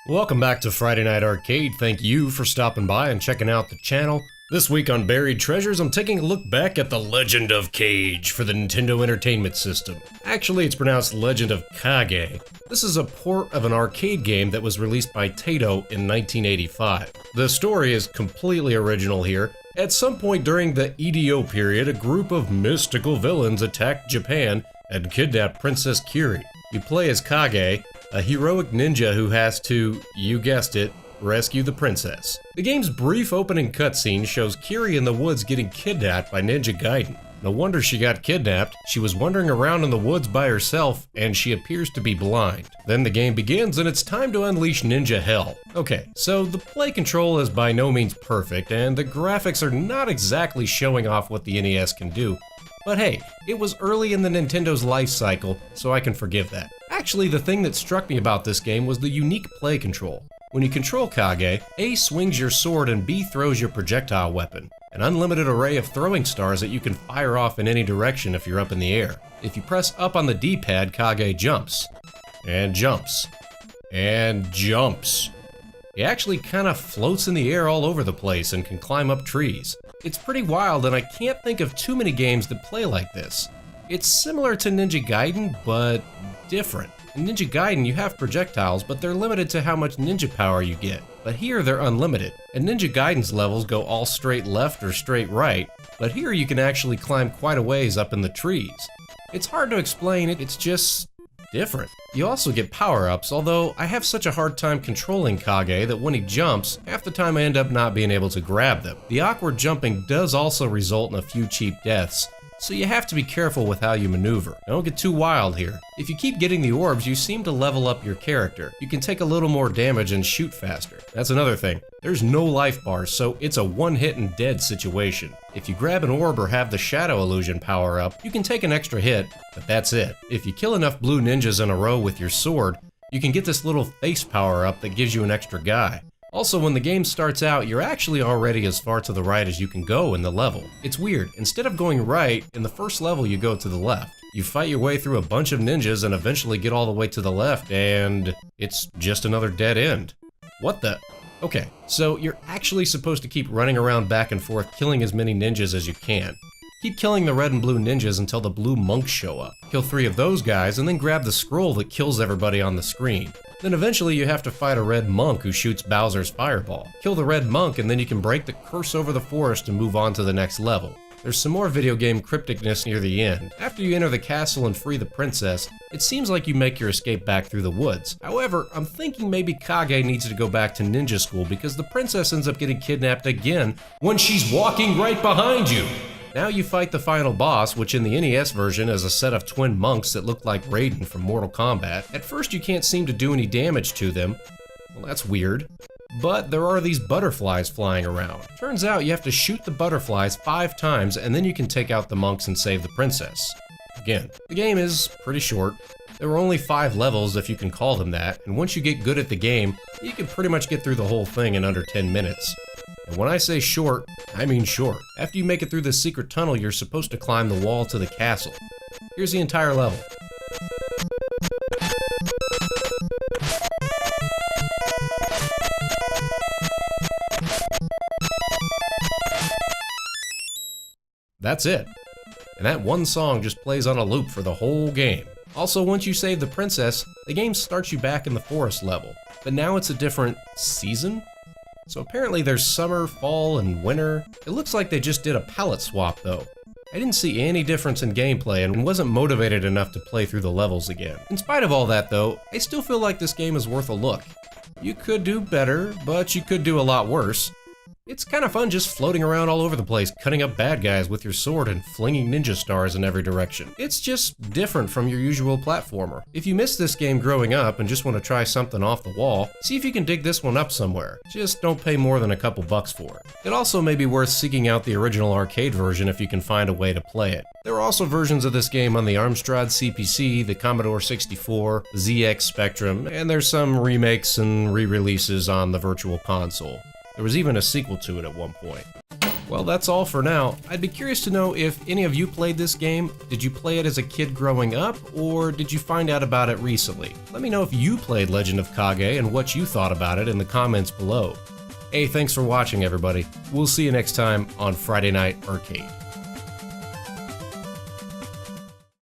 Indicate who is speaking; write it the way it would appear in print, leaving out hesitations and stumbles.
Speaker 1: Welcome back to Friday Night Arcade. Thank you for stopping by and checking out the channel. This week on Buried Treasures, I'm taking a look back at the Legend of Kage for the Nintendo Entertainment System. Actually, it's pronounced Legend of Kage. This is a port of an arcade game that was released by Taito in 1985. The story is completely original here. At some point during the EDO period, a group of mystical villains attacked Japan and kidnapped Princess Kiri. You play as Kage, a heroic ninja who has to, you guessed it, rescue the princess. The game's brief opening cutscene shows Kiri in the woods getting kidnapped by Ninja Gaiden. No wonder she got kidnapped. She was wandering around in the woods by herself, and she appears to be blind. Then the game begins, and it's time to unleash ninja hell. Okay, so the play control is by no means perfect, and the graphics are not exactly showing off what the NES can do. But hey, it was early in the Nintendo's life cycle, so I can forgive that. Actually, the thing that struck me about this game was the unique play control. When you control Kage, A swings your sword and B throws your projectile weapon, an unlimited array of throwing stars that you can fire off in any direction if you're up in the air. If you press up on the D-pad, Kage jumps, and jumps, and jumps. He actually kind of floats in the air all over the place and can climb up trees. It's pretty wild, and I can't think of too many games that play like this. It's similar to Ninja Gaiden, but different. In Ninja Gaiden, you have projectiles, but they're limited to how much ninja power you get. But here, they're unlimited. And Ninja Gaiden's levels go all straight left or straight right, but here you can actually climb quite a ways up in the trees. It's hard to explain, it's just different. You also get power-ups, although I have such a hard time controlling Kage that when he jumps, half the time I end up not being able to grab them. The awkward jumping does also result in a few cheap deaths, so you have to be careful with how you maneuver. Don't get too wild here. If you keep getting the orbs, you seem to level up your character. You can take a little more damage and shoot faster. That's another thing. There's no life bars, so it's a one-hit and dead situation. If you grab an orb or have the shadow illusion power up, you can take an extra hit, but that's it. If you kill enough blue ninjas in a row with your sword, you can get this little face power up that gives you an extra guy. Also, when the game starts out, you're actually already as far to the right as you can go in the level. It's weird. Instead of going right, in the first level you go to the left. You fight your way through a bunch of ninjas and eventually get all the way to the left, and it's just another dead end. What the? Okay, so you're actually supposed to keep running around back and forth killing as many ninjas as you can. Keep killing the red and blue ninjas until the blue monks show up. Kill 3 of those guys and then grab the scroll that kills everybody on the screen. Then eventually you have to fight a red monk who shoots Bowser's fireball. Kill the red monk and then you can break the curse over the forest and move on to the next level. There's some more video game crypticness near the end. After you enter the castle and free the princess, it seems like you make your escape back through the woods. However, I'm thinking maybe Kage needs to go back to ninja school because the princess ends up getting kidnapped again when she's walking right behind you. Now you fight the final boss, which in the NES version is a set of twin monks that look like Raiden from Mortal Kombat. At first you can't seem to do any damage to them. Well, that's weird. But there are these butterflies flying around. Turns out you have to shoot the butterflies 5 times and then you can take out the monks and save the princess. Again, the game is pretty short. There were only 5 levels, if you can call them that, and once you get good at the game, you can pretty much get through the whole thing in under 10 minutes. And when I say short, I mean short. After you make it through the secret tunnel, you're supposed to climb the wall to the castle. Here's the entire level. That's it. And that one song just plays on a loop for the whole game. Also, once you save the princess, the game starts you back in the forest level. But now it's a different season? So apparently there's summer, fall, and winter. It looks like they just did a palette swap though. I didn't see any difference in gameplay and wasn't motivated enough to play through the levels again. In spite of all that though, I still feel like this game is worth a look. You could do better, but you could do a lot worse. It's kind of fun just floating around all over the place, cutting up bad guys with your sword and flinging ninja stars in every direction. It's just different from your usual platformer. If you missed this game growing up and just want to try something off the wall, see if you can dig this one up somewhere. Just don't pay more than a couple bucks for it. It also may be worth seeking out the original arcade version if you can find a way to play it. There are also versions of this game on the Amstrad CPC, the Commodore 64, the ZX Spectrum, and there's some remakes and re-releases on the Virtual Console. There was even a sequel to it at one point. Well, that's all for now. I'd be curious to know if any of you played this game. Did you play it as a kid growing up, or did you find out about it recently? Let me know if you played Legend of Kage and what you thought about it in the comments below. Hey, thanks for watching, everybody. We'll see you next time on Friday Night Arcade.